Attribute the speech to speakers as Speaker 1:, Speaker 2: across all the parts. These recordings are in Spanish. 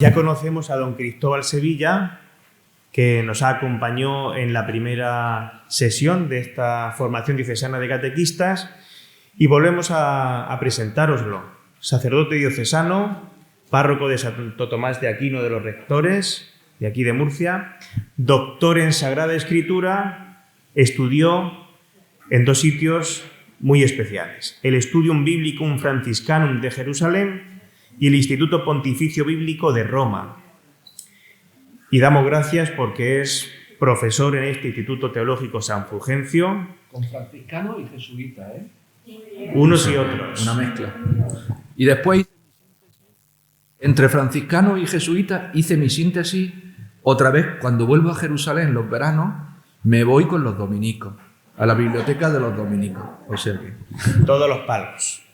Speaker 1: Ya conocemos a don Cristóbal Sevilla, que nos acompañó en la primera sesión de esta formación diocesana de catequistas, y volvemos a presentároslo. Sacerdote diocesano, párroco de Santo Tomás de Aquino de los Rectores, de aquí de Murcia, doctor en Sagrada Escritura, estudió en dos sitios muy especiales: el Studium Biblicum Franciscanum de Jerusalén y el Instituto Pontificio Bíblico de Roma. Y damos gracias porque es profesor en este Instituto Teológico San Fulgencio.
Speaker 2: Con franciscano y jesuita, ¿eh?
Speaker 1: Unos y otros.
Speaker 2: Una mezcla. Y después, entre franciscano y jesuita, hice mi síntesis otra vez. Cuando vuelvo a Jerusalén los veranos, me voy con los dominicos, a la biblioteca de los dominicos. O sea que...
Speaker 1: Todos los palos.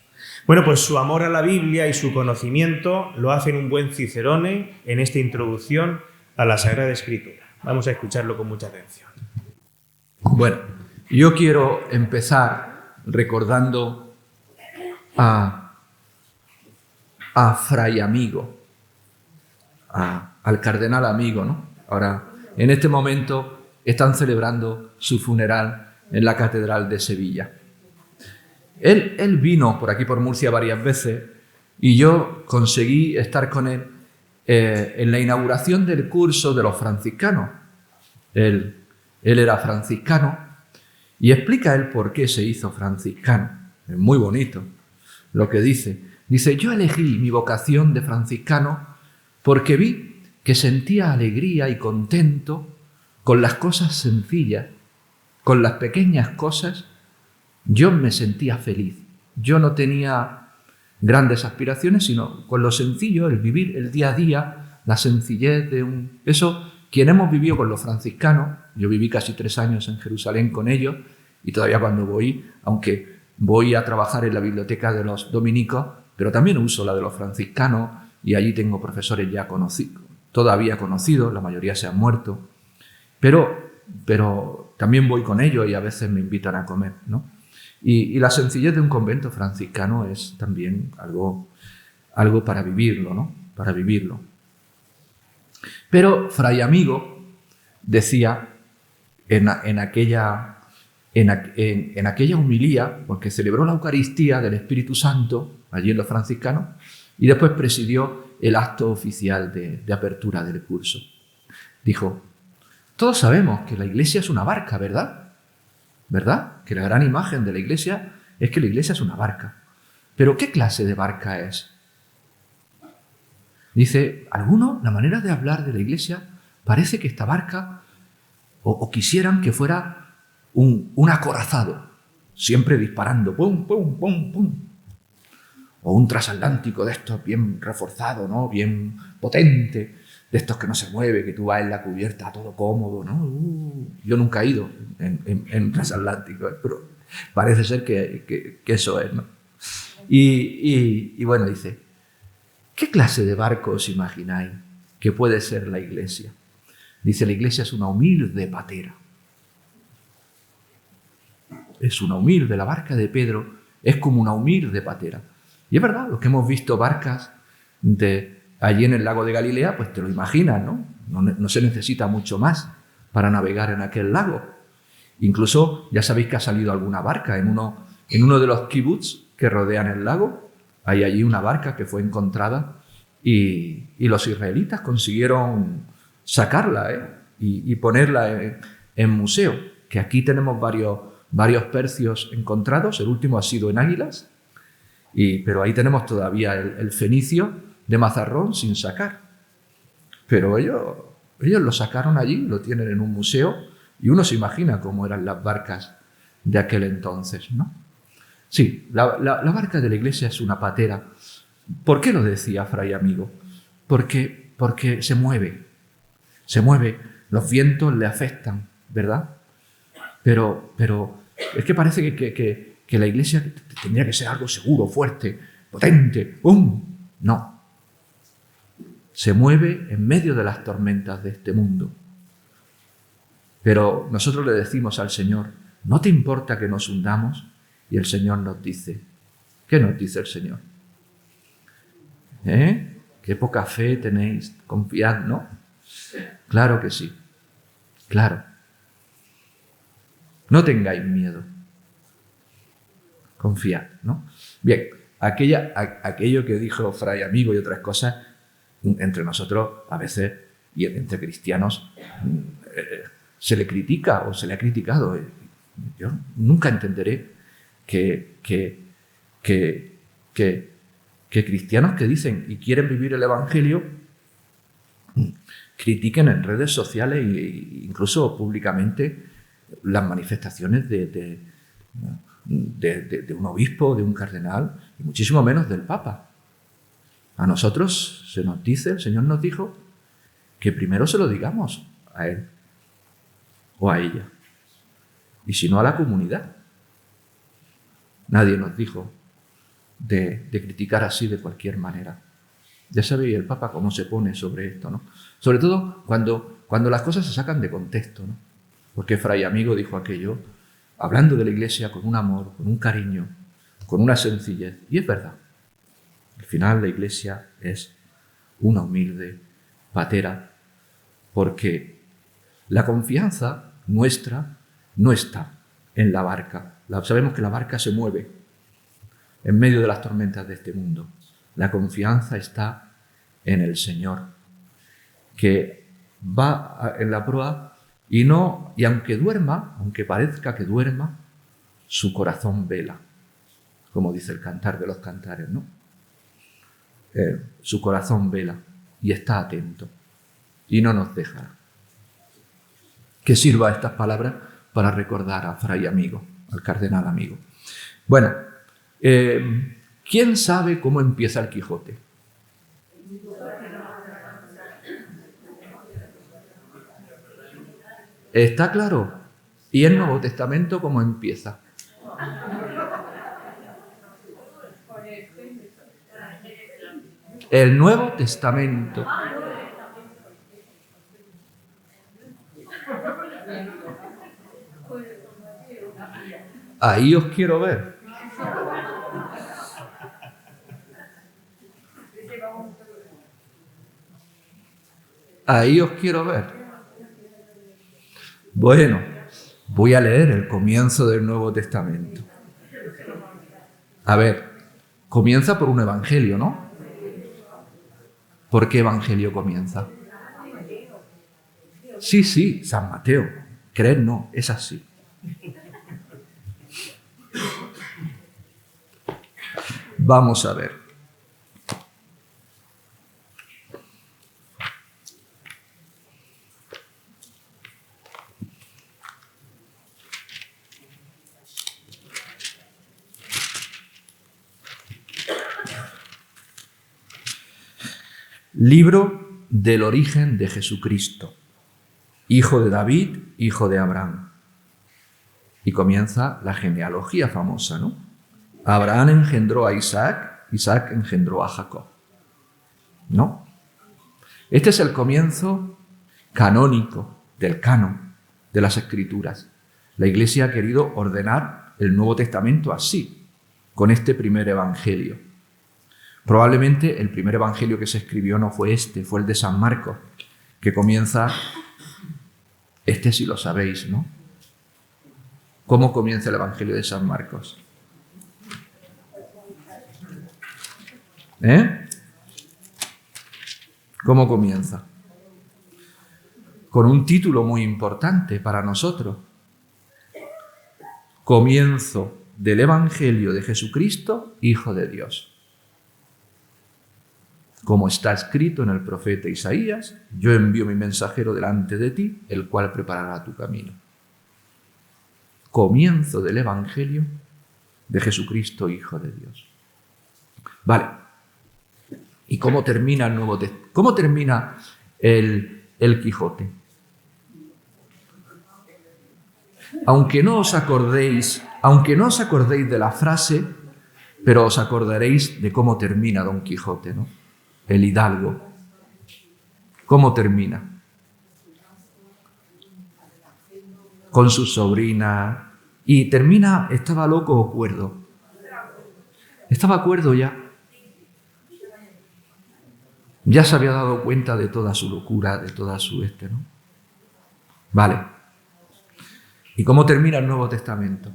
Speaker 1: Bueno, pues su amor a la Biblia y su conocimiento lo hacen un buen Cicerone en esta introducción a la Sagrada Escritura. Vamos a escucharlo con mucha atención.
Speaker 2: Bueno, yo quiero empezar recordando a Fray Amigo, al cardenal Amigo, ¿no? Ahora, en este momento están celebrando su funeral en la Catedral de Sevilla. Él vino por aquí, por Murcia, varias veces, y yo conseguí estar con él en la inauguración del curso de los franciscanos. Él era franciscano y explica él por qué se hizo franciscano. Es muy bonito lo que dice. Dice: yo elegí mi vocación de franciscano porque vi que sentía alegría y contento con las cosas sencillas, con las pequeñas cosas. Yo me sentía feliz. Yo no tenía grandes aspiraciones, sino con lo sencillo, el vivir el día a día, la sencillez de un... Eso, quien hemos vivido con los franciscanos, yo viví casi 3 años en Jerusalén con ellos, y todavía cuando voy, aunque voy a trabajar en la biblioteca de los dominicos, pero también uso la de los franciscanos, y allí tengo profesores ya conocidos, todavía conocidos, la mayoría se han muerto, pero también voy con ellos y a veces me invitan a comer, ¿no? Y la sencillez de un convento franciscano es también algo para vivirlo, ¿no? Para vivirlo. Pero Fray Amigo decía en aquella homilía, porque celebró la Eucaristía del Espíritu Santo allí en los franciscanos, y después presidió el acto oficial de apertura del curso. Dijo: todos sabemos que la Iglesia es una barca, ¿verdad? ¿Verdad? Que la gran imagen de la Iglesia es que la Iglesia es una barca. ¿Pero qué clase de barca es? Dice, algunos, la manera de hablar de la Iglesia parece que esta barca, o quisieran que fuera un acorazado, siempre disparando, pum, pum, pum, pum. O un transatlántico de estos bien reforzado, ¿no? Bien potente, de estos que no se mueve, que tú vas en la cubierta todo cómodo, ¿no? Yo nunca he ido en transatlántico, pero parece ser que eso es, ¿no? Y bueno, dice, ¿qué clase de barco os imagináis que puede ser la Iglesia? Dice, la Iglesia es una humilde patera. Es una humilde, la barca de Pedro es como una humilde patera. Y es verdad, los que hemos visto barcas allí en el lago de Galilea, pues te lo imaginas, ¿no? No se necesita mucho más para navegar en aquel lago. Incluso ya sabéis que ha salido alguna barca en uno de los kibbutz que rodean el lago. Hay allí una barca que fue encontrada y los israelitas consiguieron sacarla y ponerla en museo. Que aquí tenemos varios percios encontrados. El último ha sido en Águilas, pero ahí tenemos todavía el fenicio de Mazarrón sin sacar. Pero ellos lo sacaron allí, lo tienen en un museo, y uno se imagina cómo eran las barcas de aquel entonces, ¿no? Sí, la barca de la Iglesia es una patera. ¿Por qué lo decía Fray Amigo? Porque se mueve, los vientos le afectan, ¿verdad? Pero es que parece que la Iglesia tendría que ser algo seguro, fuerte, potente, ¡pum! No. Se mueve en medio de las tormentas de este mundo. Pero nosotros le decimos al Señor, ¿no te importa que nos hundamos? Y el Señor nos dice, ¿qué nos dice el Señor? qué poca fe tenéis, confiad, ¿no? Claro que sí, claro. No tengáis miedo, confiad, ¿no? Bien, aquello que dijo Fray Amigo y otras cosas, entre nosotros a veces, y entre cristianos, se le critica o se le ha criticado. Yo nunca entenderé que cristianos que dicen y quieren vivir el Evangelio critiquen en redes sociales e incluso públicamente las manifestaciones de un obispo, de un cardenal, y muchísimo menos del Papa. A nosotros se nos dice, el Señor nos dijo, que primero se lo digamos a él o a ella, y si no a la comunidad. Nadie nos dijo de criticar así de cualquier manera. Ya sabéis el Papa cómo se pone sobre esto, ¿no? Sobre todo cuando las cosas se sacan de contexto, ¿no? Porque Fray Amigo dijo aquello, hablando de la Iglesia con un amor, con un cariño, con una sencillez. Y es verdad. Al final la Iglesia es una humilde patera, porque la confianza nuestra no está en la barca. Sabemos que la barca se mueve en medio de las tormentas de este mundo. La confianza está en el Señor, que va en la proa y aunque duerma, aunque parezca que duerma, su corazón vela, como dice el Cantar de los Cantares, ¿no? Su corazón vela y está atento y no nos dejará. Que sirva estas palabras para recordar a Fray Amigo, al cardenal Amigo. Bueno, ¿quién sabe cómo empieza el Quijote? ¿Está claro? ¿Y el Nuevo Testamento cómo empieza? El Nuevo Testamento. Ahí os quiero ver. Ahí os quiero ver. Bueno, voy a leer el comienzo del Nuevo Testamento. A ver, comienza por un evangelio, ¿no? ¿Por qué evangelio comienza? Sí, San Mateo. Creer no, es así. Vamos a ver. Libro del origen de Jesucristo, hijo de David, hijo de Abraham. Y comienza la genealogía famosa, ¿no? Abraham engendró a Isaac, Isaac engendró a Jacob. ¿No? Este es el comienzo canónico del canon de las Escrituras. La Iglesia ha querido ordenar el Nuevo Testamento así, con este primer evangelio. Probablemente el primer evangelio que se escribió no fue este, fue el de San Marcos, que comienza, este sí lo sabéis, ¿no? ¿Cómo comienza el evangelio de San Marcos? ¿Cómo comienza? Con un título muy importante para nosotros. Comienzo del evangelio de Jesucristo, Hijo de Dios. Como está escrito en el profeta Isaías, yo envío mi mensajero delante de ti, el cual preparará tu camino. Comienzo del evangelio de Jesucristo, Hijo de Dios. Vale. ¿Y cómo termina el Nuevo Testamento? ¿Cómo termina el Quijote? Aunque no os acordéis de la frase, pero os acordaréis de cómo termina Don Quijote, ¿no? El hidalgo. ¿Cómo termina? Con su sobrina. Y termina, ¿estaba loco o cuerdo? Estaba cuerdo ya. Ya se había dado cuenta de toda su locura, de toda su ¿no? Vale. ¿Y cómo termina el Nuevo Testamento?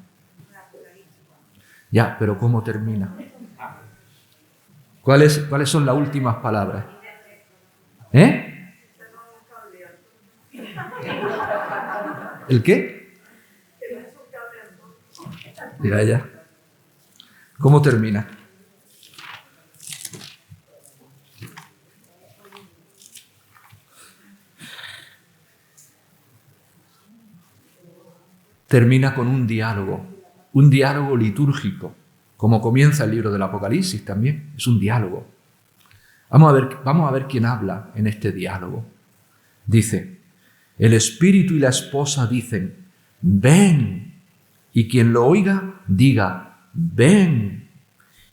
Speaker 2: Ya, pero ¿cómo termina? ¿Cuáles son las últimas palabras? ¿Eh? ¿El qué? Ya. ¿Cómo termina? Termina con un diálogo litúrgico, como comienza el libro del Apocalipsis también, es un diálogo. Vamos a ver quién habla en este diálogo. Dice, el espíritu y la esposa dicen, ven, y quien lo oiga, diga, ven,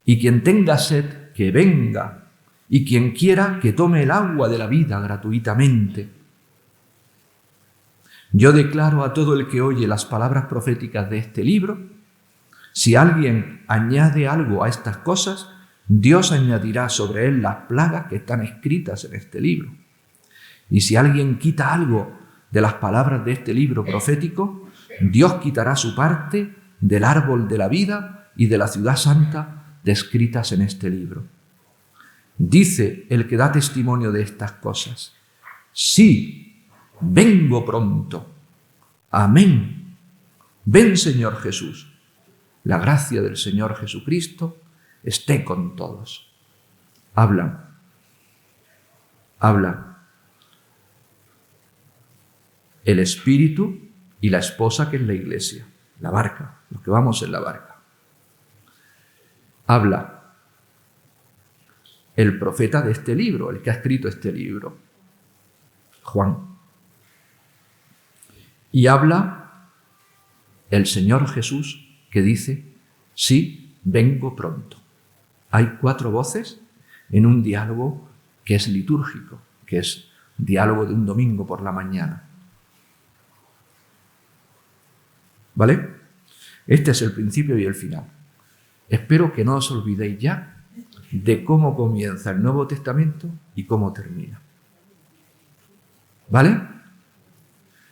Speaker 2: y quien tenga sed, que venga, y quien quiera, que tome el agua de la vida gratuitamente. Yo declaro a todo el que oye las palabras proféticas de este libro, si alguien añade algo a estas cosas, Dios añadirá sobre él las plagas que están escritas en este libro. Y si alguien quita algo de las palabras de este libro profético, Dios quitará su parte del árbol de la vida y de la ciudad santa descritas en este libro. Dice el que da testimonio de estas cosas, sí, vengo pronto. Amén. Ven, Señor Jesús. La gracia del Señor Jesucristo esté con todos. Hablan. El Espíritu y la esposa, que es la iglesia, la barca, los que vamos en la barca. Habla el profeta de este libro, el que ha escrito este libro, Juan. Y habla el Señor Jesús, que dice, sí, vengo pronto. Hay 4 voces en un diálogo que es litúrgico, que es diálogo de un domingo por la mañana. ¿Vale? Este es el principio y el final. Espero que no os olvidéis ya de cómo comienza el Nuevo Testamento y cómo termina. ¿Vale?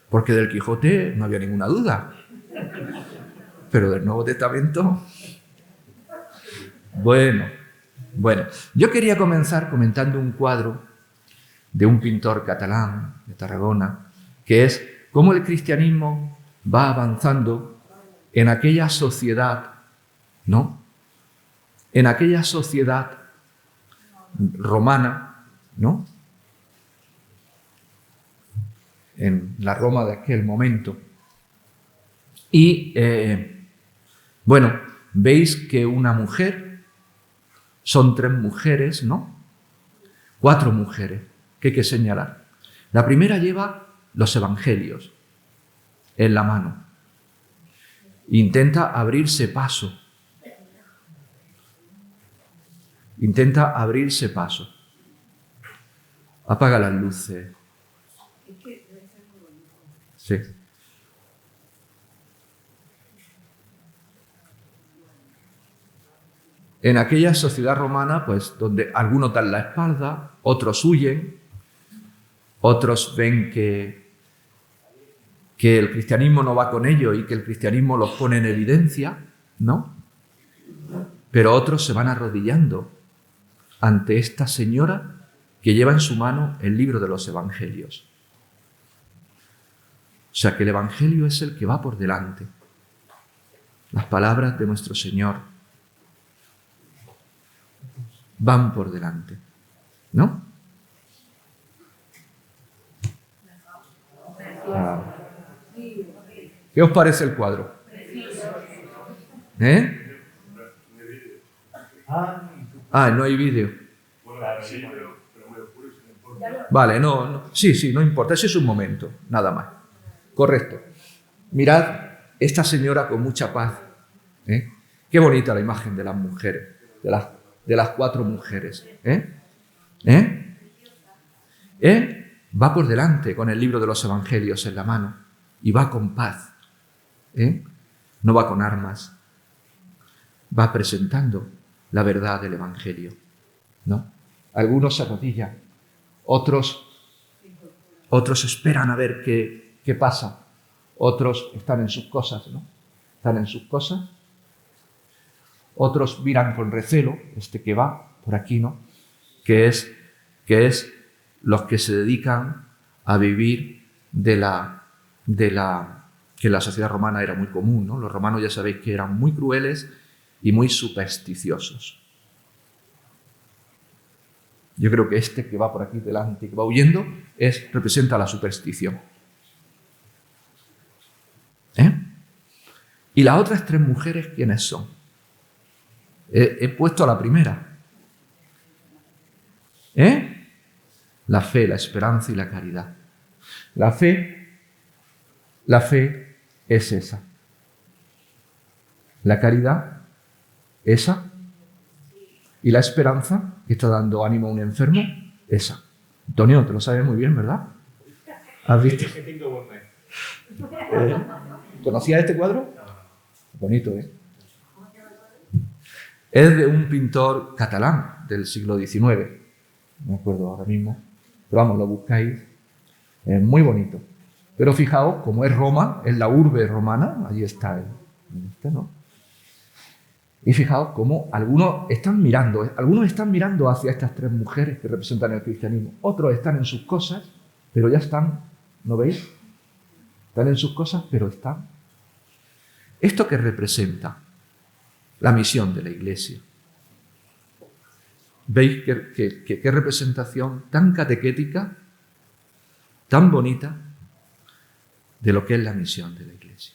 Speaker 2: Porque del Quijote no había ninguna duda. Pero del Nuevo Testamento... Bueno, yo quería comenzar comentando un cuadro de un pintor catalán de Tarragona, que es cómo el cristianismo va avanzando en aquella sociedad, ¿no? En aquella sociedad romana, ¿no? En la Roma de aquel momento. Y, veis que una mujer, son 3 mujeres, ¿no? 4 mujeres que hay que señalar. La primera lleva los evangelios en la mano. Intenta abrirse paso. Apaga las luces. Sí. En aquella sociedad romana, pues, donde algunos dan la espalda, otros huyen, otros ven que el cristianismo no va con ellos y que el cristianismo los pone en evidencia, ¿no? Pero otros se van arrodillando ante esta señora que lleva en su mano el libro de los evangelios. O sea, que el evangelio es el que va por delante. Las palabras de nuestro Señor van por delante, ¿no? ¿Qué os parece el cuadro? No hay vídeo. Vale, no. Sí, no importa. Ese es un momento, nada más. Correcto. Mirad esta señora con mucha paz. Qué bonita la imagen de las mujeres, de las 4 mujeres. Va por delante con el libro de los evangelios en la mano y va con paz. No va con armas. Va presentando la verdad del evangelio, ¿no? Algunos se arrodillan otros esperan a ver qué pasa, otros están en sus cosas, ¿no? Están en sus cosas, otros miran con recelo, que va por aquí, ¿no? Que es los que se dedican a vivir que la sociedad romana era muy común, ¿no? Los romanos ya sabéis que eran muy crueles y muy supersticiosos. Yo creo que que va por aquí delante, que va huyendo, representa la superstición. Y las otras 3 mujeres, ¿quiénes son? He puesto a la primera. La fe, la esperanza y la caridad. La fe es esa. La caridad, esa. Y la esperanza, que está dando ánimo a un enfermo, esa. Antonio, te lo sabes muy bien, ¿verdad? ¿Has visto? ¿Conocías este cuadro? Bonito, ¿eh? Es de un pintor catalán del siglo XIX. No me acuerdo ahora mismo. Pero vamos, lo buscáis. Es muy bonito. Pero fijaos, como es Roma, es la urbe romana, allí está ¿no? Y fijaos cómo algunos están mirando hacia estas 3 mujeres que representan el cristianismo. Otros están en sus cosas, pero ya están, ¿no veis? Están en sus cosas, pero están. ¿Esto qué representa? La misión de la Iglesia. ¿Veis qué representación tan catequética, tan bonita de lo que es la misión de la Iglesia?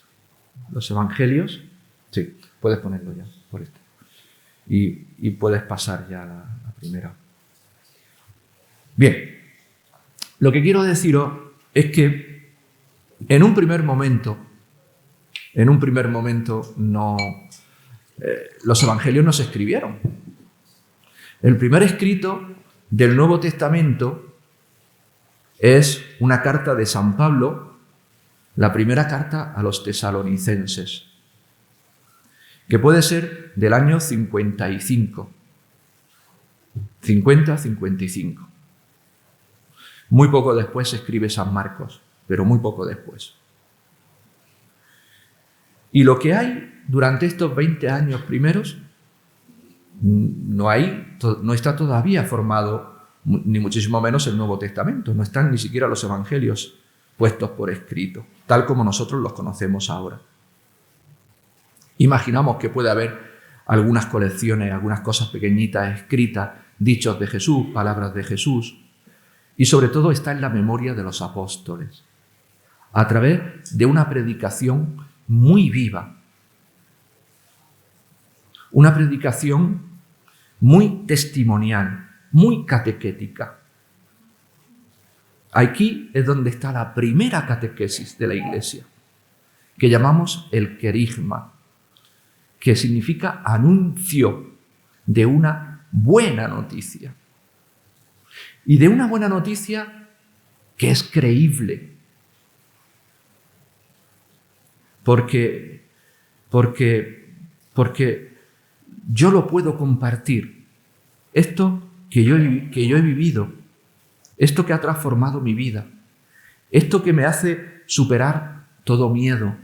Speaker 2: Los evangelios, sí, puedes ponerlo ya, por esto. Y puedes pasar ya a la primera. Bien, lo que quiero deciros es que en un primer momento los evangelios no se escribieron. El primer escrito del Nuevo Testamento es una carta de San Pablo, la primera carta a los tesalonicenses, que puede ser del año 55. 50-55. Muy poco después se escribe San Marcos, pero muy poco después. Y lo que hay durante estos 20 años primeros, no está todavía formado, ni muchísimo menos el Nuevo Testamento. No están ni siquiera los evangelios puestos por escrito, tal como nosotros los conocemos ahora. Imaginamos que puede haber algunas colecciones, algunas cosas pequeñitas escritas, dichos de Jesús, palabras de Jesús, y sobre todo está en la memoria de los apóstoles, a través de una predicación muy viva, una predicación muy testimonial, muy catequética. Aquí es donde está la primera catequesis de la Iglesia, que llamamos el querigma, que significa anuncio de una buena noticia. Y de una buena noticia que es creíble. Porque yo lo puedo compartir. Esto que yo he vivido, esto que ha transformado mi vida, esto que me hace superar todo miedo,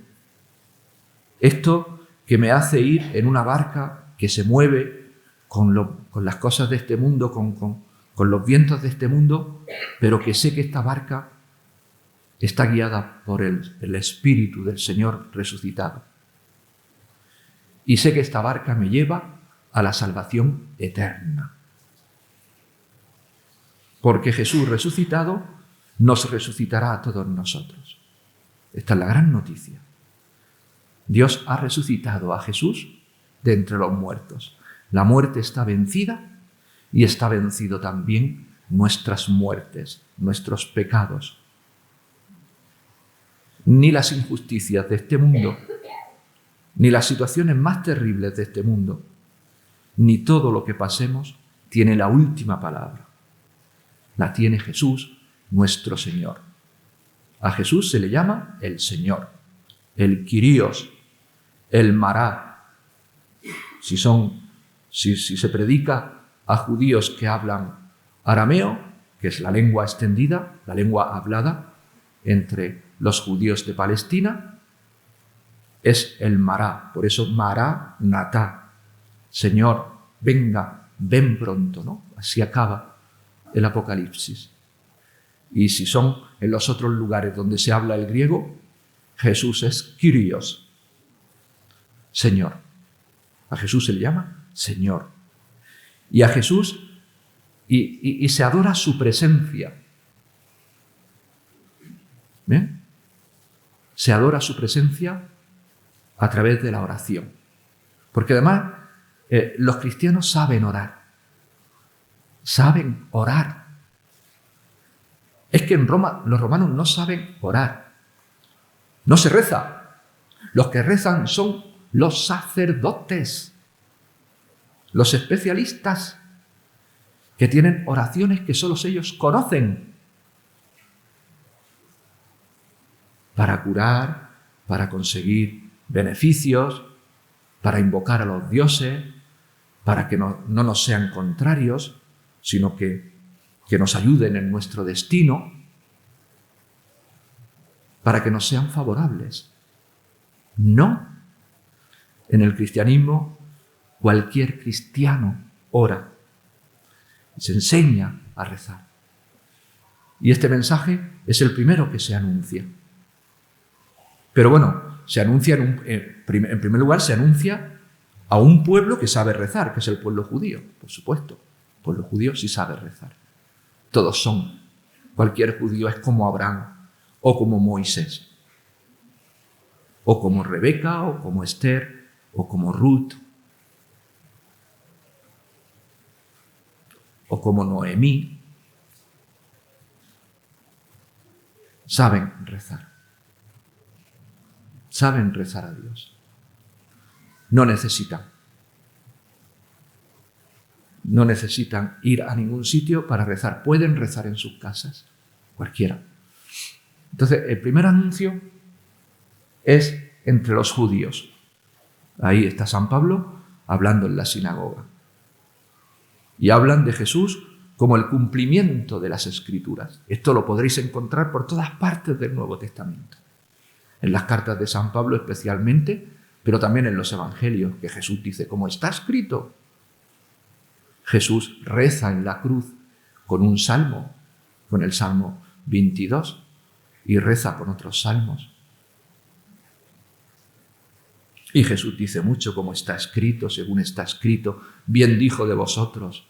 Speaker 2: esto que me hace ir en una barca que se mueve con las cosas de este mundo, con los vientos de este mundo, pero que sé que esta barca está guiada por el Espíritu del Señor resucitado. Y sé que esta barca me lleva a la salvación eterna. Porque Jesús resucitado nos resucitará a todos nosotros. Esta es la gran noticia. Dios ha resucitado a Jesús de entre los muertos. La muerte está vencida y está vencido también nuestras muertes, nuestros pecados. Ni las injusticias de este mundo, ni las situaciones más terribles de este mundo, ni todo lo que pasemos tiene la última palabra. La tiene Jesús, nuestro Señor. A Jesús se le llama el Señor, el Kyrios, el Mará. Si se predica a judíos que hablan arameo, que es la lengua extendida, la lengua hablada entre los judíos de Palestina, es el Mará. Por eso Mará Natá. Señor, venga, ven pronto, ¿no? Así acaba el Apocalipsis. Y si son en los otros lugares donde se habla el griego, Jesús es Kyrios, Señor. A Jesús se le llama Señor. Y a Jesús, y se adora su presencia. ¿Bien? Se adora su presencia a través de la oración. Porque además los cristianos saben orar. Saben orar. Es que en Roma los romanos no saben orar. No se reza. Los que rezan son los sacerdotes, los especialistas, que tienen oraciones que solo ellos conocen para curar, para conseguir beneficios, para invocar a los dioses, para que no nos sean contrarios, sino que nos ayuden en nuestro destino, para que nos sean favorables. No. En el cristianismo, cualquier cristiano ora y se enseña a rezar. Y este mensaje es el primero que se anuncia. Pero bueno, se anuncia en primer lugar, se anuncia a un pueblo que sabe rezar, que es el pueblo judío, por supuesto. El pueblo judío sí sabe rezar. Todos son. Cualquier judío es como Abraham o como Moisés, o como Rebeca, o como Esther, o como Ruth, o como Noemí. Saben rezar. Saben rezar a Dios. No necesitan ir a ningún sitio para rezar. Pueden rezar en sus casas, cualquiera. Entonces, el primer anuncio es entre los judíos. Ahí está San Pablo hablando en la sinagoga. Y hablan de Jesús como el cumplimiento de las Escrituras. Esto lo podréis encontrar por todas partes del Nuevo Testamento. En las cartas de San Pablo especialmente, pero también en los Evangelios, que Jesús dice, como está escrito. Jesús reza en la cruz con un salmo, con el Salmo 22, y reza con otros salmos. Y Jesús dice mucho, como está escrito, según está escrito, bien dijo de vosotros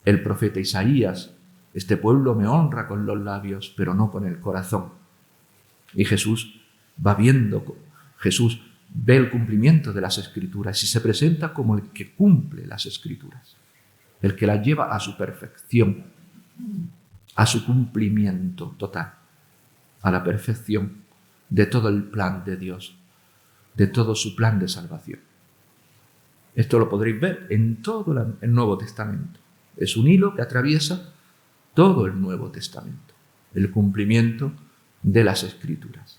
Speaker 2: el profeta Isaías, este pueblo me honra con los labios, pero no con el corazón. Y Jesús va viendo, Jesús ve el cumplimiento de las Escrituras y se presenta como el que cumple las Escrituras, el que las lleva a su perfección, a su cumplimiento total, a la perfección de todo el plan de Dios, de todo su plan de salvación. Esto lo podréis ver en todo el Nuevo Testamento. Es un hilo que atraviesa todo el Nuevo Testamento, el cumplimiento de las Escrituras.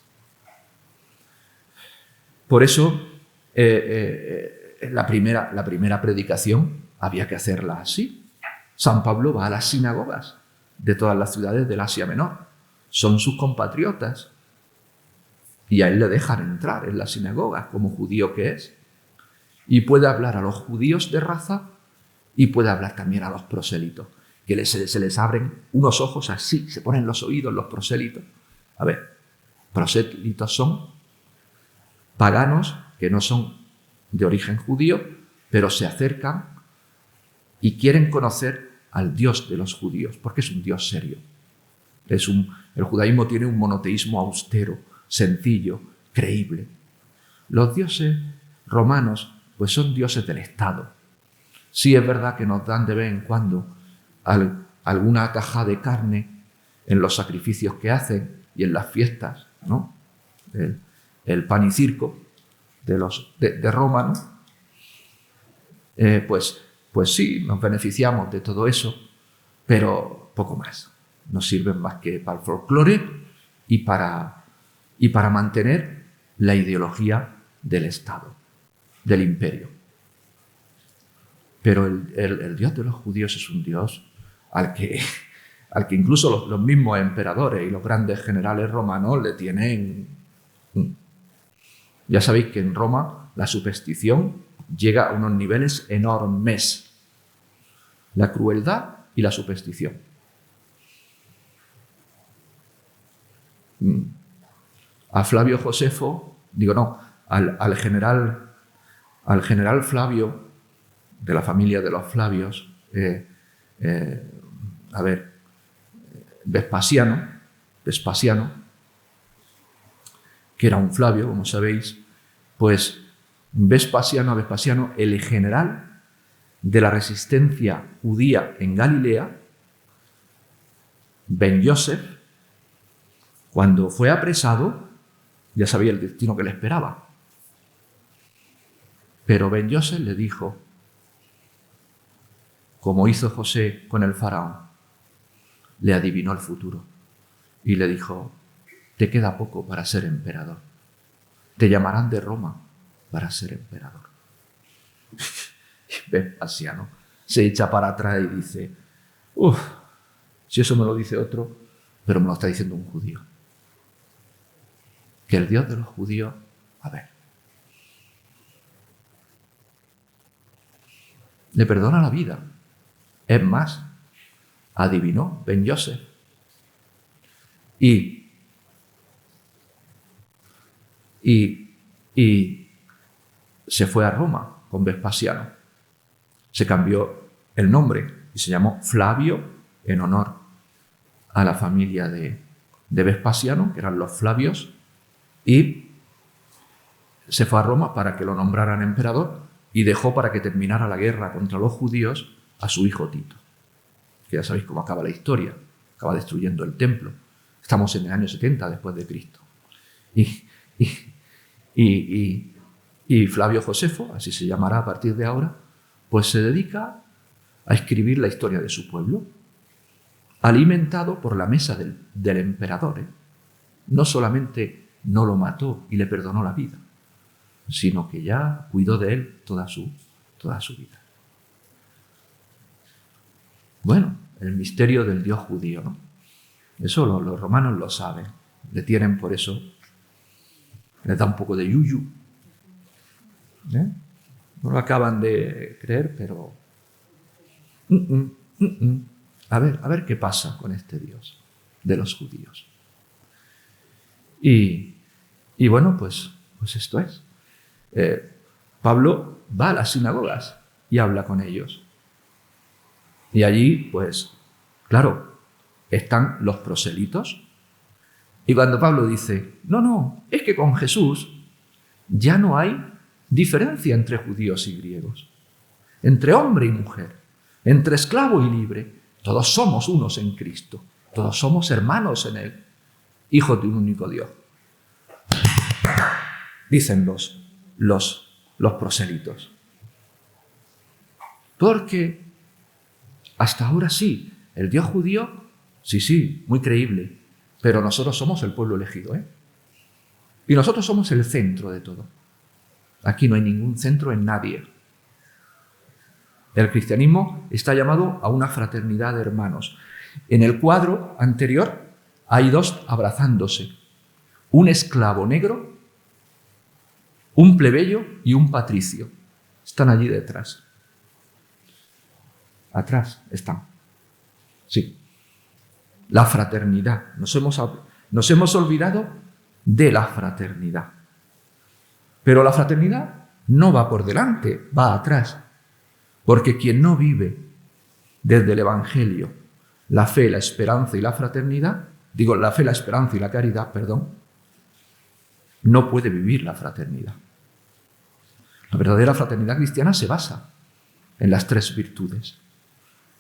Speaker 2: Por eso, la primera predicación había que hacerla así. San Pablo va a las sinagogas de todas las ciudades del Asia Menor. Son sus compatriotas. Y a él le dejan entrar en la sinagoga como judío que es. Y puede hablar a los judíos de raza y puede hablar también a los prosélitos, que se les abren unos ojos así, se ponen los oídos los prosélitos. A ver, prosélitos son paganos que no son de origen judío, pero se acercan y quieren conocer al Dios de los judíos, porque es un Dios serio. El judaísmo tiene un monoteísmo austero, sencillo, creíble. Los dioses romanos pues son dioses del Estado. Sí es verdad que nos dan de vez en cuando alguna taja de carne en los sacrificios que hacen y en las fiestas, ¿no? El pan y circo de Roma, ¿no? Pues sí, nos beneficiamos de todo eso, pero poco más. Nos sirven más que para el folclore y para mantener la ideología del Estado, del imperio. Pero el Dios de los judíos es un Dios al que al que incluso los mismos emperadores y los grandes generales romanos le tienen. Ya sabéis que en Roma la superstición llega a unos niveles enormes. La crueldad y la superstición. A Flavio Josefo, al general Flavio, de la familia de los Flavios, Vespasiano, que era un Flavio, como sabéis, pues Vespasiano, el general de la resistencia judía en Galilea, Ben Yosef, cuando fue apresado, ya sabía el destino que le esperaba. Pero Ben Yosef le dijo, como hizo José con el faraón, le adivinó el futuro y le dijo, te queda poco para ser emperador. Te llamarán de Roma para ser emperador. Y Vespasiano se echa para atrás y dice, si eso me lo dice otro, pero me lo está diciendo un judío. Que el Dios de los judíos, le perdona la vida. Es más, adivinó Ben Yosef. Y se fue a Roma con Vespasiano. Se cambió el nombre y se llamó Flavio en honor a la familia de Vespasiano, que eran los Flavios, y se fue a Roma para que lo nombraran emperador y dejó para que terminara la guerra contra los judíos a su hijo Tito, que ya sabéis cómo acaba la historia, acaba destruyendo el templo. Estamos en el año 70 después de Cristo. Y Flavio Josefo, así se llamará a partir de ahora, pues se dedica a escribir la historia de su pueblo, alimentado por la mesa del emperador. No solamente no lo mató y le perdonó la vida, sino que ya cuidó de él toda su vida. Bueno, el misterio del Dios judío, ¿no? Eso los romanos lo saben, le tienen por eso, les da un poco de yuyu. No lo acaban de creer, pero A ver qué pasa con este Dios de los judíos. Y bueno, pues esto es. Pablo va a las sinagogas y habla con ellos. Y allí, pues, claro, están los proselitos. Y cuando Pablo dice, no, es que con Jesús ya no hay diferencia entre judíos y griegos, entre hombre y mujer, entre esclavo y libre. Todos somos unos en Cristo, todos somos hermanos en Él, hijos de un único Dios. Dicen los proselitos. Porque hasta ahora sí, el Dios judío, sí, muy creíble, pero nosotros somos el pueblo elegido, Y nosotros somos el centro de todo. Aquí no hay ningún centro en nadie. El cristianismo está llamado a una fraternidad de hermanos. En el cuadro anterior hay dos abrazándose. Un esclavo negro, un plebeyo y un patricio. Están allí detrás. Atrás están. Sí. La fraternidad. Nos hemos olvidado de la fraternidad. Pero la fraternidad no va por delante, va atrás. Porque quien no vive desde el Evangelio la fe, la esperanza y la fraternidad, la fe, la esperanza y la caridad, no puede vivir la fraternidad. La verdadera fraternidad cristiana se basa en las tres virtudes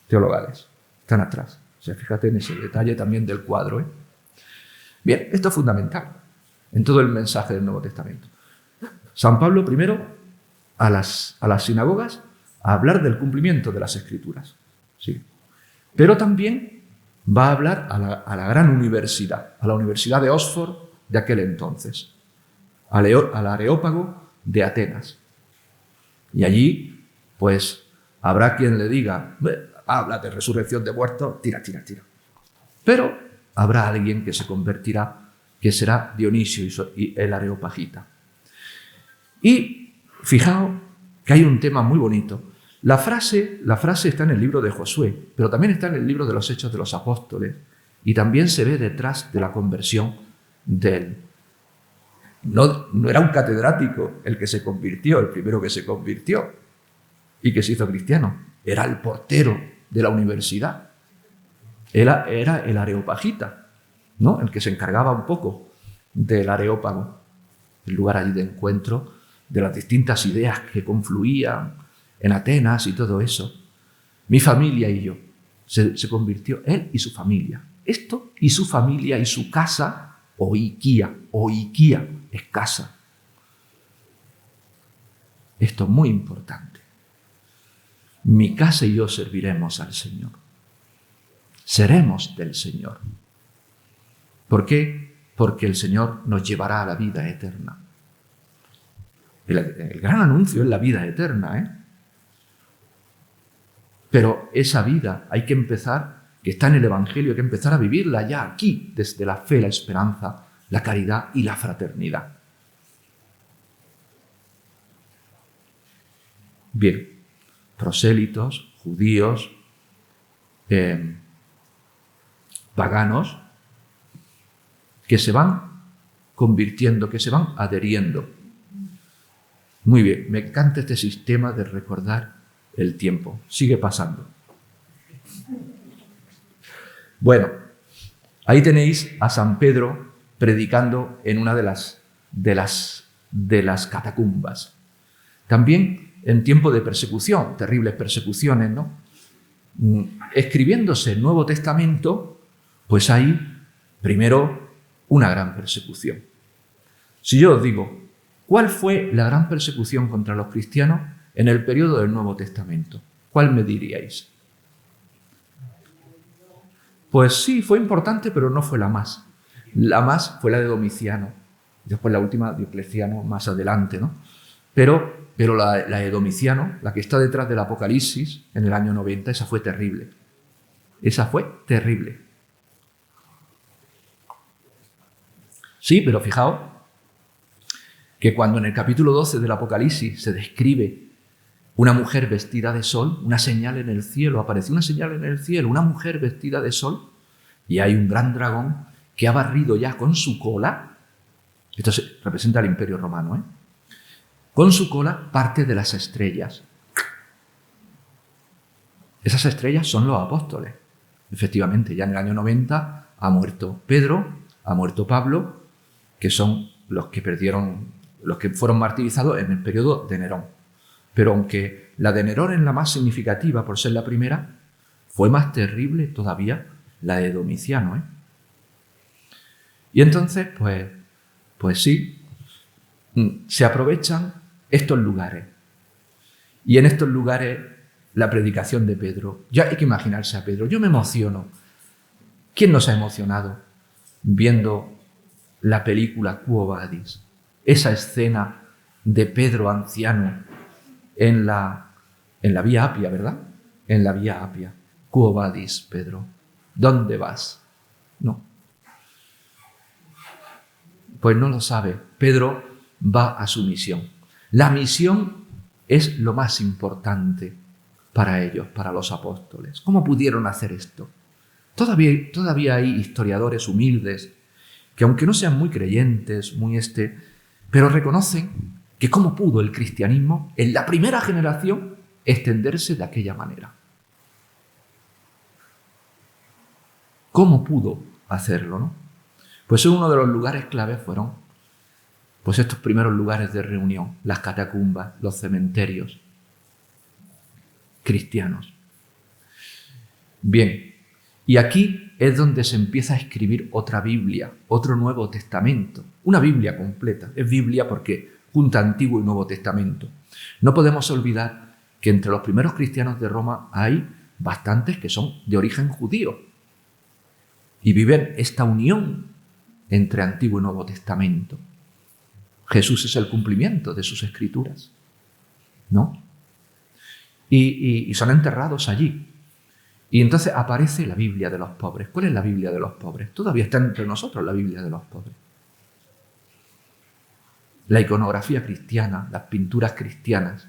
Speaker 2: teologales. Están atrás. O sea, fíjate en ese detalle también del cuadro. Bien, esto es fundamental en todo el mensaje del Nuevo Testamento. San Pablo primero a las sinagogas a hablar del cumplimiento de las Escrituras. Sí. Pero también va a hablar a la gran universidad, a la Universidad de Oxford de aquel entonces, al Areópago de Atenas. Y allí, pues, habrá quien le diga, habla de resurrección de muertos, tira. Pero habrá alguien que se convertirá, que será Dionisio y el Areopagita. Y fijaos que hay un tema muy bonito. La frase está en el libro de Josué, pero también está en el libro de los Hechos de los Apóstoles, y también se ve detrás de la conversión de él. No era un catedrático el que se convirtió, el primero que se convirtió y que se hizo cristiano. Era el portero de la universidad. Era el Areopagita, ¿no? El que se encargaba un poco del Areópago, el lugar allí de encuentro de las distintas ideas que confluían en Atenas y todo eso. Mi familia y yo. Se convirtió él y su familia. Esto y su familia y su casa, oikia es casa. Esto es muy importante. Mi casa y yo serviremos al Señor. Seremos del Señor. ¿Por qué? Porque el Señor nos llevará a la vida eterna. El gran anuncio es la vida eterna, ¿eh? Pero esa vida hay que empezar, que está en el Evangelio, hay que empezar a vivirla ya aquí, desde la fe, la esperanza, la caridad y la fraternidad. Bien, prosélitos, judíos, paganos, que se van convirtiendo, que se van adheriendo. Muy bien, me encanta este sistema de recordar el tiempo. Sigue pasando. Bueno, ahí tenéis a San Pedro predicando en una de las catacumbas. También en tiempo de persecución, terribles persecuciones, ¿no? Escribiéndose el Nuevo Testamento, pues hay primero una gran persecución. Si yo os digo, ¿cuál fue la gran persecución contra los cristianos en el periodo del Nuevo Testamento? ¿Cuál me diríais? Pues sí, fue importante, pero no fue la más. La más fue la de Domiciano. Después la última, Diocleciano, más adelante, ¿no? Pero la de Domiciano, la que está detrás del Apocalipsis, en el año 90, esa fue terrible. Esa fue terrible. Sí, pero fijaos que cuando en el capítulo 12 del Apocalipsis se describe una mujer vestida de sol, una señal en el cielo, apareció una señal en el cielo, una mujer vestida de sol, y hay un gran dragón que ha barrido ya con su cola, esto representa al Imperio Romano, con su cola parte de las estrellas. Esas estrellas son los apóstoles. Efectivamente, ya en el año 90 ha muerto Pedro, ha muerto Pablo, que son los que fueron martirizados en el periodo de Nerón. Pero aunque la de Nerón es la más significativa por ser la primera, fue más terrible todavía la de Domiciano, Y entonces, pues sí, se aprovechan estos lugares. Y en estos lugares la predicación de Pedro. Ya hay que imaginarse a Pedro. Yo me emociono. ¿Quién no se ha emocionado viendo la película Quo Vadis? Esa escena de Pedro anciano en la Vía Apia, ¿verdad? En la Vía Apia. Quo Vadis, Pedro. ¿Dónde vas? No. Pues no lo sabe. Pedro va a su misión. La misión es lo más importante para ellos, para los apóstoles. ¿Cómo pudieron hacer esto? Todavía hay historiadores humildes que, aunque no sean muy creyentes, pero reconocen que cómo pudo el cristianismo en la primera generación extenderse de aquella manera. ¿Cómo pudo hacerlo, no? Pues uno de los lugares claves fueron pues estos primeros lugares de reunión, las catacumbas, los cementerios cristianos. Bien, y aquí es donde se empieza a escribir otra Biblia, otro Nuevo Testamento, una Biblia completa. Es Biblia porque junta Antiguo y Nuevo Testamento. No podemos olvidar que entre los primeros cristianos de Roma hay bastantes que son de origen judío y viven esta unión entre Antiguo y Nuevo Testamento. Jesús es el cumplimiento de sus escrituras, ¿no? Y son enterrados allí. Y entonces aparece la Biblia de los pobres. ¿Cuál es la Biblia de los pobres? Todavía está entre nosotros la Biblia de los pobres. La iconografía cristiana, las pinturas cristianas,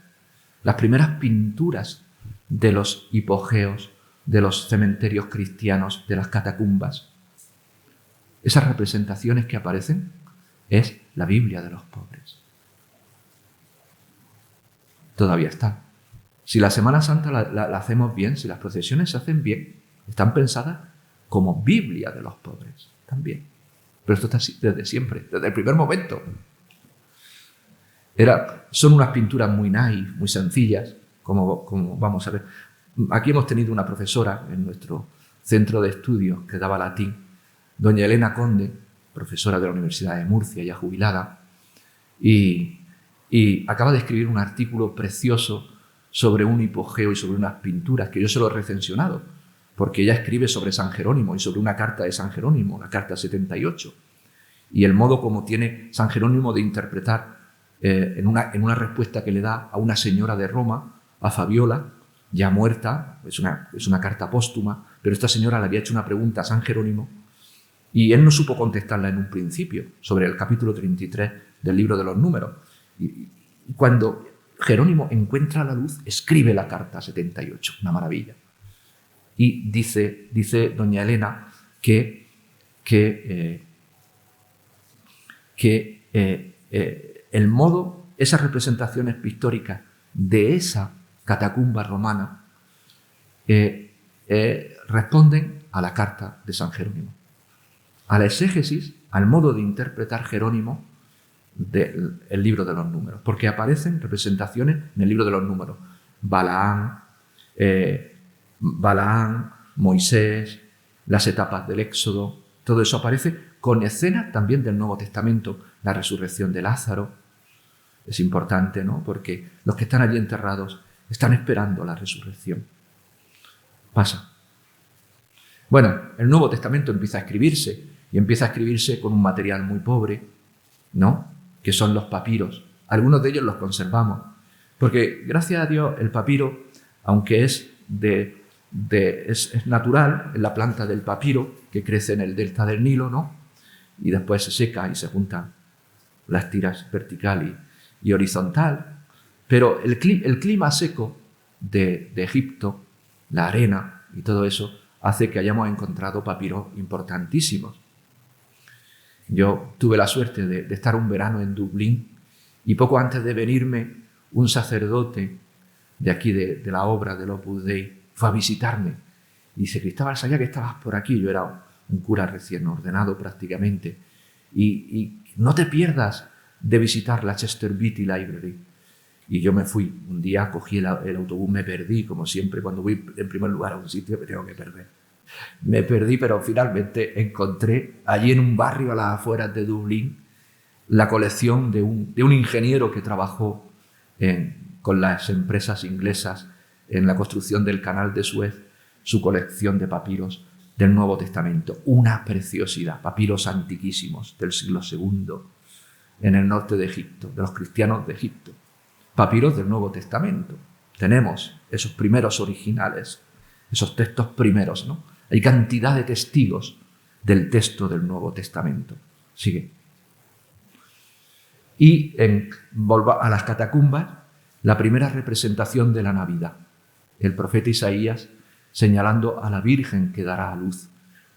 Speaker 2: las primeras pinturas de los hipogeos, de los cementerios cristianos, de las catacumbas. Esas representaciones que aparecen es la Biblia de los pobres. Todavía está. Si la Semana Santa la hacemos bien, si las procesiones se hacen bien, están pensadas como Biblia de los pobres también. Pero esto está así desde siempre, desde el primer momento. Son unas pinturas muy naif, muy sencillas, como vamos a ver. Aquí hemos tenido una profesora en nuestro centro de estudios que daba latín, doña Elena Conde, profesora de la Universidad de Murcia, ya jubilada, y acaba de escribir un artículo precioso sobre un hipogeo y sobre unas pinturas que yo se lo he recensionado, porque ella escribe sobre San Jerónimo y sobre una carta de San Jerónimo, la carta 78, y el modo como tiene San Jerónimo de interpretar en una respuesta que le da a una señora de Roma, a Fabiola, ya muerta, es una carta póstuma, pero esta señora le había hecho una pregunta a San Jerónimo y él no supo contestarla en un principio, sobre el capítulo 33 del libro de los Números. Y cuando Jerónimo encuentra la luz, escribe la carta 78, una maravilla. Y dice doña Elena que el modo, esas representaciones pictóricas de esa catacumba romana responden a la carta de San Jerónimo, a la exégesis, al modo de interpretar Jerónimo del libro de los Números, porque aparecen representaciones en el libro de los Números. Balaán, Moisés, las etapas del Éxodo, todo eso aparece con escenas también del Nuevo Testamento, la resurrección de Lázaro. Es importante, ¿no? Porque los que están allí enterrados están esperando la resurrección. Pasa. Bueno, el Nuevo Testamento empieza a escribirse, y empieza a escribirse con un material muy pobre, ¿no? Que son los papiros. Algunos de ellos los conservamos, porque gracias a Dios el papiro, aunque es natural, en la planta del papiro, que crece en el delta del Nilo, ¿no? Y después se seca y se juntan las tiras vertical y horizontal. Pero el clima seco de Egipto, la arena y todo eso, hace que hayamos encontrado papiros importantísimos. Yo tuve la suerte de estar un verano en Dublín y poco antes de venirme, un sacerdote de aquí, de la obra del Opus Dei, fue a visitarme y dice: Cristóbal, sabía que estabas por aquí. Yo era un cura recién ordenado prácticamente. Y no te pierdas de visitar la Chester Beatty Library. Y yo me fui. Un día cogí el autobús, me perdí, como siempre cuando voy en primer lugar a un sitio me tengo que perder. Me perdí, pero finalmente encontré allí en un barrio a las afueras de Dublín la colección de un ingeniero que trabajó con las empresas inglesas en la construcción del canal de Suez, su colección de papiros del Nuevo Testamento. Una preciosidad, papiros antiquísimos del siglo II en el norte de Egipto, de los cristianos de Egipto. Papiros del Nuevo Testamento. Tenemos esos primeros originales, esos textos primeros, ¿no? Hay cantidad de testigos del texto del Nuevo Testamento. Sigue. Y a las catacumbas, la primera representación de la Navidad. El profeta Isaías señalando a la Virgen que dará a luz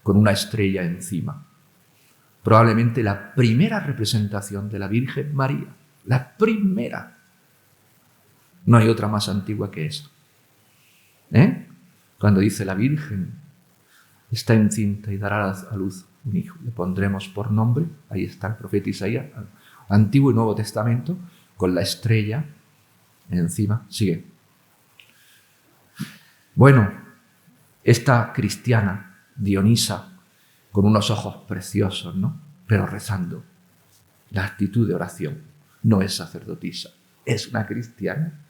Speaker 2: con una estrella encima. Probablemente la primera representación de la Virgen María. La primera. No hay otra más antigua que esa. Cuando dice la Virgen está encinta y dará a luz un hijo, le pondremos por nombre, ahí está el profeta Isaías, Antiguo y Nuevo Testamento, con la estrella encima. Sigue. Bueno, esta cristiana, Dionisa, con unos ojos preciosos, ¿no? Pero rezando. La actitud de oración no es sacerdotisa, es una cristiana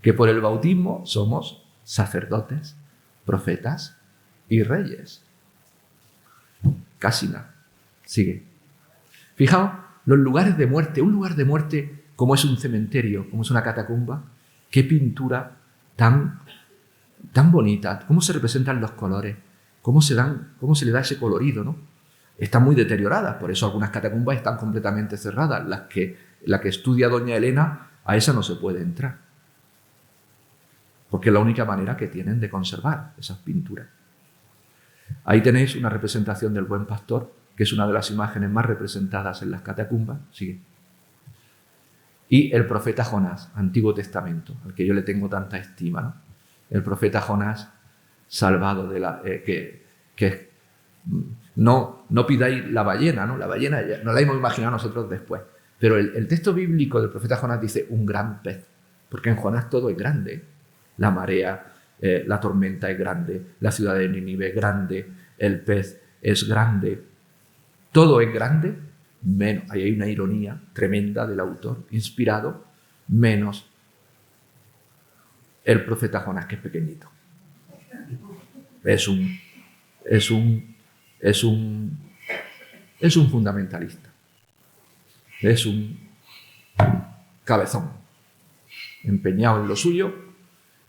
Speaker 2: que por el bautismo somos sacerdotes, profetas y reyes. Casi nada. Sigue. Fijaos, los lugares de muerte, un lugar de muerte como es un cementerio, como es una catacumba, qué pintura tan tan bonita, cómo se representan los colores, cómo se le da ese colorido, ¿no? Están muy deterioradas, por eso algunas catacumbas están completamente cerradas. La que estudia doña Elena, a esa no se puede entrar, porque es la única manera que tienen de conservar esas pinturas. Ahí tenéis una representación del Buen Pastor, que es una de las imágenes más representadas en las catacumbas. Sigue. Y el profeta Jonás, Antiguo Testamento, al que yo le tengo tanta estima, ¿no? El profeta Jonás, salvado de la... no pidáis la ballena, ¿no? La ballena ya, no la hemos imaginado nosotros después. Pero el texto bíblico del profeta Jonás dice un gran pez, porque en Jonás todo es grande. La marea, la tormenta es grande, la ciudad de Nínive es grande, el pez es grande. Todo es grande, menos, ahí hay una ironía tremenda del autor, inspirado, menos el profeta Jonás, que es pequeñito. Es un fundamentalista. Es un cabezón, empeñado en lo suyo,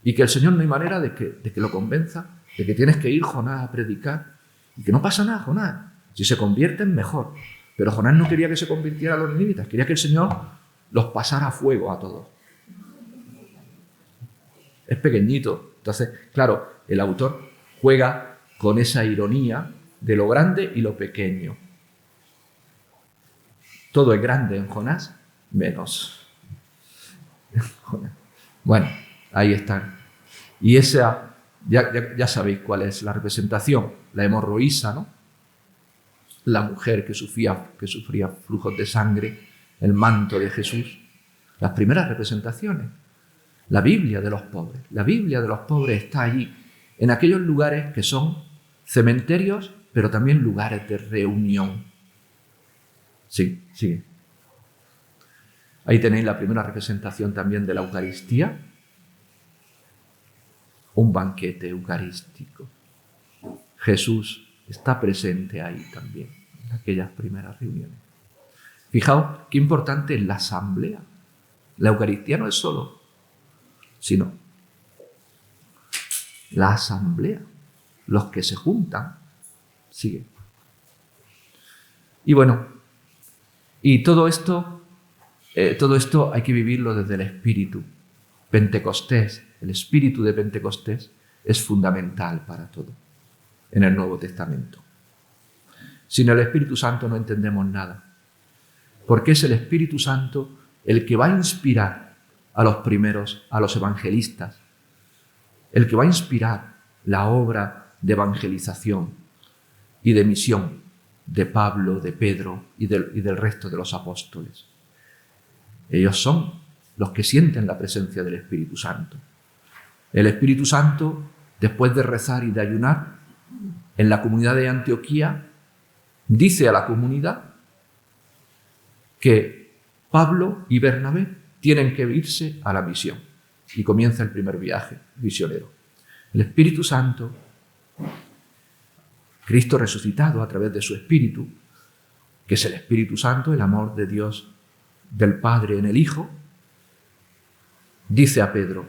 Speaker 2: y que el Señor no hay manera de que lo convenza de que tienes que ir, Jonás, a predicar, y que no pasa nada, Jonás. Si se convierten, mejor. Pero Jonás no quería que se convirtieran los ninivitas, quería que el Señor los pasara a fuego a todos. Es pequeñito. Entonces, claro, el autor juega con esa ironía de lo grande y lo pequeño. Todo es grande en Jonás, menos. Bueno, ahí están. Y esa, ya sabéis cuál es la representación, la hemorroísa, ¿no? La mujer que sufría flujos de sangre, el manto de Jesús, las primeras representaciones. La Biblia de los pobres. La Biblia de los pobres está allí, en aquellos lugares que son cementerios, pero también lugares de reunión. Sí, sigue. Ahí tenéis la primera representación también de la Eucaristía. Un banquete eucarístico. Jesús está presente ahí también, en aquellas primeras reuniones. Fijaos qué importante es la asamblea. La Eucaristía no es solo, sino la asamblea, los que se juntan. Sigue. Y bueno, y todo esto hay que vivirlo desde el espíritu. Pentecostés, el espíritu de Pentecostés es fundamental para todo en el Nuevo Testamento. Sin el Espíritu Santo no entendemos nada, porque es el Espíritu Santo el que va a inspirar a los primeros, a los evangelistas, el que va a inspirar la obra de evangelización y de misión de Pablo, de Pedro y del resto de los apóstoles. Ellos son los que sienten la presencia del Espíritu Santo. El Espíritu Santo, después de rezar y de ayunar, en la comunidad de Antioquía, dice a la comunidad que Pablo y Bernabé tienen que irse a la misión. Y comienza el primer viaje misionero. El Espíritu Santo, Cristo resucitado a través de su Espíritu, que es el Espíritu Santo, el amor de Dios, del Padre en el Hijo, dice a Pedro: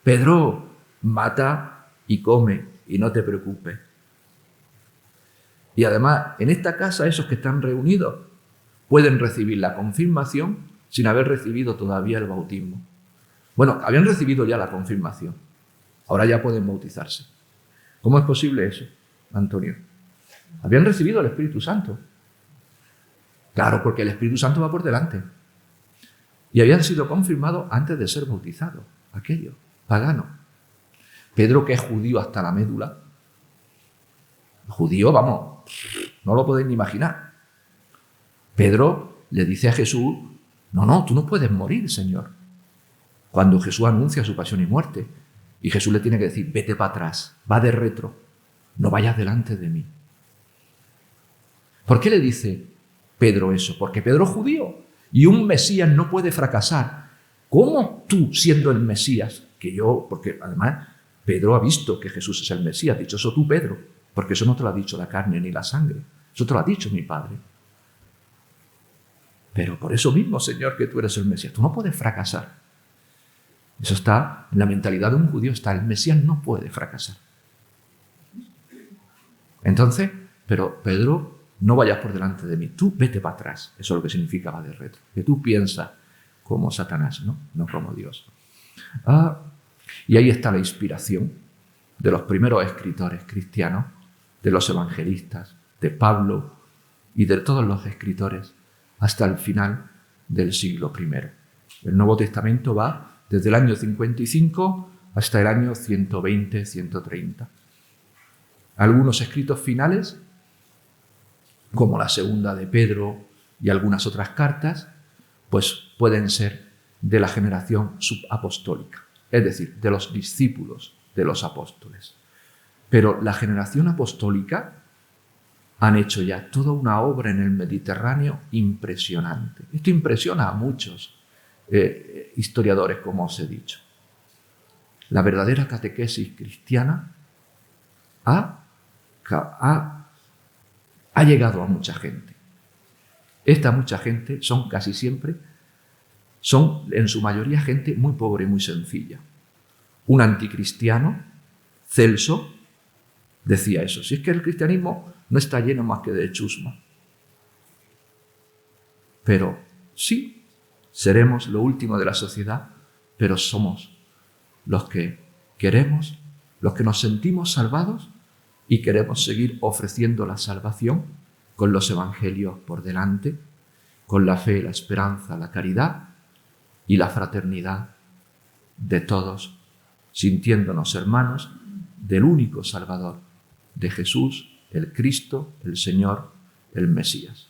Speaker 2: Pedro, mata y come y no te preocupes. Y además, en esta casa, esos que están reunidos pueden recibir la confirmación sin haber recibido todavía el bautismo. Bueno, habían recibido ya la confirmación. Ahora ya pueden bautizarse. ¿Cómo es posible eso, Antonio? Habían recibido el Espíritu Santo. Claro, porque el Espíritu Santo va por delante. Y habían sido confirmados antes de ser bautizados, aquellos paganos. Pedro, que es judío hasta la médula, judío, vamos, no lo podéis ni imaginar. Pedro le dice a Jesús: no, tú no puedes morir, Señor. Cuando Jesús anuncia su pasión y muerte, y Jesús le tiene que decir: vete para atrás, va de retro, no vayas delante de mí. ¿Por qué le dice Pedro eso? Porque Pedro es judío y un Mesías no puede fracasar. ¿Cómo tú, siendo el Mesías, porque además Pedro ha visto que Jesús es el Mesías, dichoso tú, Pedro, porque eso no te lo ha dicho la carne ni la sangre, eso te lo ha dicho mi Padre. Pero por eso mismo, Señor, que tú eres el Mesías, tú no puedes fracasar. Eso está en la mentalidad de un judío, está, el Mesías no puede fracasar. Entonces, pero Pedro, no vayas por delante de mí, tú vete para atrás. Eso es lo que significa va de retro. Que tú piensas como Satanás, no como Dios. Y ahí está la inspiración de los primeros escritores cristianos, de los evangelistas, de Pablo y de todos los escritores hasta el final del siglo I. El Nuevo Testamento va desde el año 55 hasta el año 120, 130. Algunos escritos finales, como la segunda de Pedro y algunas otras cartas, pues pueden ser de la generación subapostólica, es decir, de los discípulos de los apóstoles. Pero la generación apostólica han hecho ya toda una obra en el Mediterráneo impresionante. Esto impresiona a muchos historiadores, como os he dicho. La verdadera catequesis cristiana ha llegado a mucha gente. Esta mucha gente son en su mayoría gente muy pobre y muy sencilla. Un anticristiano, Celso, decía eso. Si es que el cristianismo no está lleno más que de chusma. Pero sí, seremos lo último de la sociedad, pero somos los que queremos, los que nos sentimos salvados y queremos seguir ofreciendo la salvación con los evangelios por delante, con la fe, la esperanza, la caridad y la fraternidad de todos, sintiéndonos hermanos del único Salvador, de Jesús, el Cristo, el Señor, el Mesías.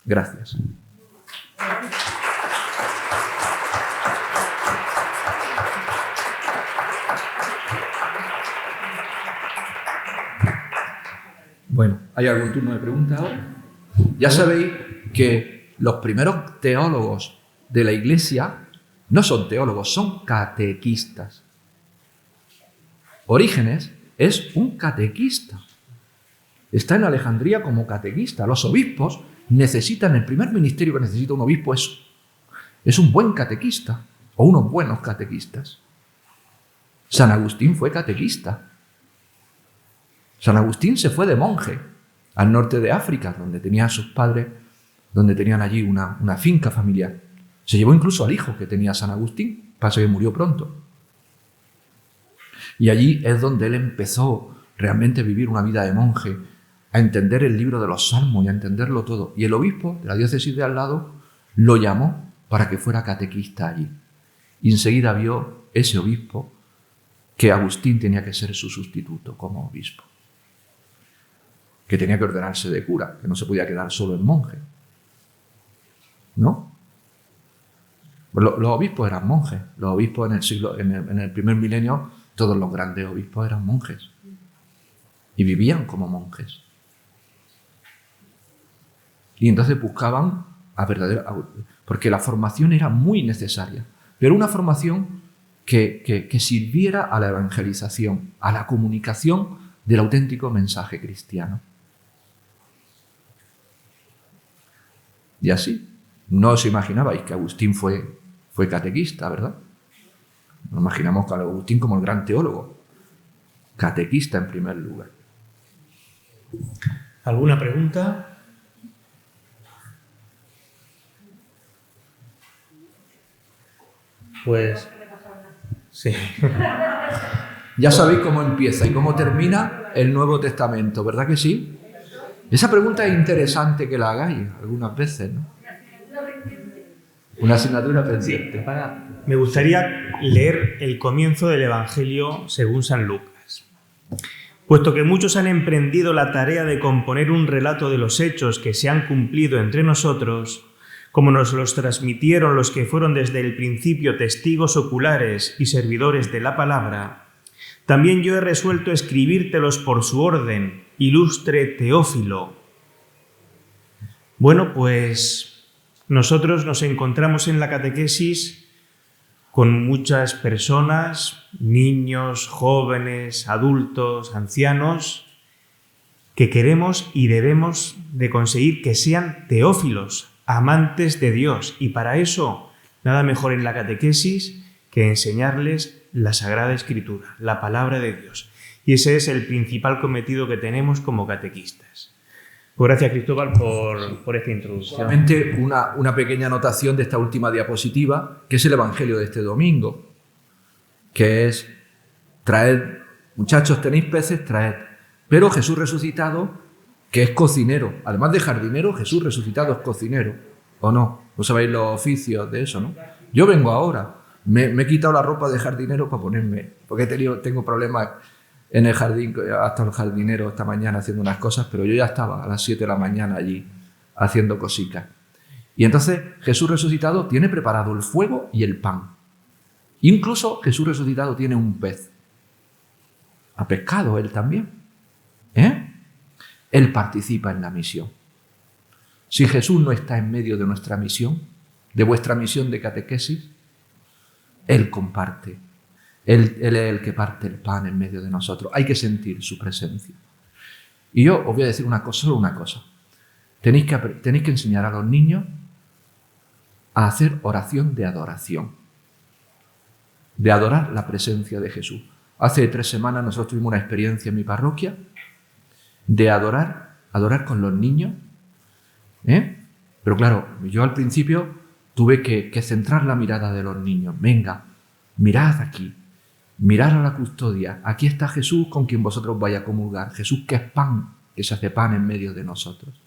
Speaker 2: Gracias. Bueno, ¿hay algún turno de preguntas ahora? Ya sabéis que los primeros teólogos de la Iglesia no son teólogos, son catequistas. Orígenes es un catequista. Está en Alejandría como catequista. Los obispos necesitan, el primer ministerio que necesita un obispo es un buen catequista o unos buenos catequistas. San Agustín fue catequista. San Agustín se fue de monje al norte de África, donde tenían sus padres, donde tenían allí una finca familiar. Se llevó incluso al hijo que tenía San Agustín, pasa que murió pronto. Y allí es donde él empezó realmente a vivir una vida de monje, a entender el libro de los Salmos y a entenderlo todo. Y el obispo de la diócesis de al lado lo llamó para que fuera catequista allí. Y enseguida vio ese obispo que Agustín tenía que ser su sustituto como obispo, que tenía que ordenarse de cura, que no se podía quedar solo en monje. ¿No? Los obispos eran monjes. Los obispos en el primer milenio, todos los grandes obispos eran monjes. Y vivían como monjes. Y entonces buscaban porque la formación era muy necesaria, pero una formación que sirviera a la evangelización, a la comunicación del auténtico mensaje cristiano. Y así, no os imaginabais que Agustín fue catequista, ¿verdad? Nos imaginamos a Agustín como el gran teólogo. Catequista en primer lugar.
Speaker 1: ¿Alguna pregunta? Pues sí.
Speaker 2: Ya sabéis cómo empieza y cómo termina el Nuevo Testamento, ¿verdad que sí? Esa pregunta es interesante que la hagáis algunas veces, ¿no? Una asignatura pendiente.
Speaker 1: Me gustaría leer el comienzo del Evangelio según San Lucas. Puesto que muchos han emprendido la tarea de componer un relato de los hechos que se han cumplido entre nosotros, como nos los transmitieron los que fueron desde el principio testigos oculares y servidores de la palabra, también yo he resuelto escribírtelos por su orden, ilustre Teófilo. Bueno, pues nosotros nos encontramos en la catequesis con muchas personas, niños, jóvenes, adultos, ancianos, que queremos y debemos de conseguir que sean teófilos, amantes de Dios. Y para eso, nada mejor en la catequesis que que enseñarles la Sagrada Escritura, la palabra de Dios. Y ese es el principal cometido que tenemos como catequistas. Pues gracias, Cristóbal, por esta introducción.
Speaker 2: Solamente una pequeña anotación de esta última diapositiva, que es el Evangelio de este domingo, que es: traed, muchachos, tenéis peces, traed. Pero Jesús resucitado, que es cocinero, además de jardinero, Jesús resucitado es cocinero, ¿o no? ¿No sabéis los oficios de eso, no? Yo vengo ahora, me he quitado la ropa de jardinero para ponerme, porque tengo problemas en el jardín, hasta el jardinero esta mañana haciendo unas cosas, pero yo ya estaba a las 7 de la mañana allí haciendo cositas. Y entonces Jesús resucitado tiene preparado el fuego y el pan. Incluso Jesús resucitado tiene un pez. Ha pescado él también. Él participa en la misión. Si Jesús no está en medio de nuestra misión, de vuestra misión de catequesis, Él comparte. Él es el que parte el pan en medio de nosotros. Hay que sentir su presencia. Y yo os voy a decir solo una cosa. Tenéis que enseñar a los niños a hacer oración de adoración. De adorar la presencia de Jesús. Hace 3 semanas nosotros tuvimos una experiencia en mi parroquia de adorar con los niños. Pero claro, yo al principio tuve que centrar la mirada de los niños. Venga, mirad aquí. Mirad a la custodia. Aquí está Jesús con quien vosotros vais a comulgar. Jesús que es pan, que se hace pan en medio de nosotros.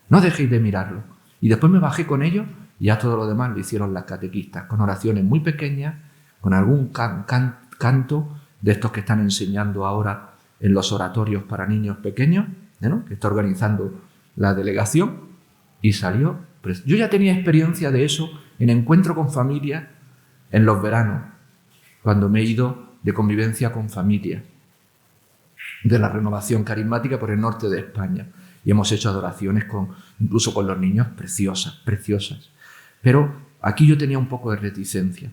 Speaker 2: No dejéis de mirarlo. Y después me bajé con ellos y ya todo lo demás lo hicieron las catequistas, con oraciones muy pequeñas, con algún canto de estos que están enseñando ahora en los oratorios para niños pequeños, que está organizando la delegación, y salió. Yo ya tenía experiencia de eso en encuentro con familia en los veranos, cuando me he ido de convivencia con familia de la Renovación Carismática por el norte de España. Y hemos hecho adoraciones incluso con los niños preciosas. Pero aquí yo tenía un poco de reticencia.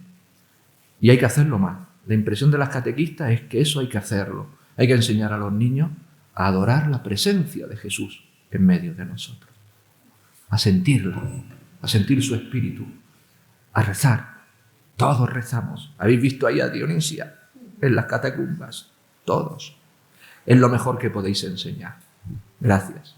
Speaker 2: Y hay que hacerlo más. La impresión de las catequistas es que eso hay que hacerlo. Hay que enseñar a los niños a adorar la presencia de Jesús en medio de nosotros. A sentirla, a sentir su espíritu, a rezar. Todos rezamos. ¿Habéis visto ahí a Dionisia en las catacumbas? Todos. Es lo mejor que podéis enseñar. Gracias.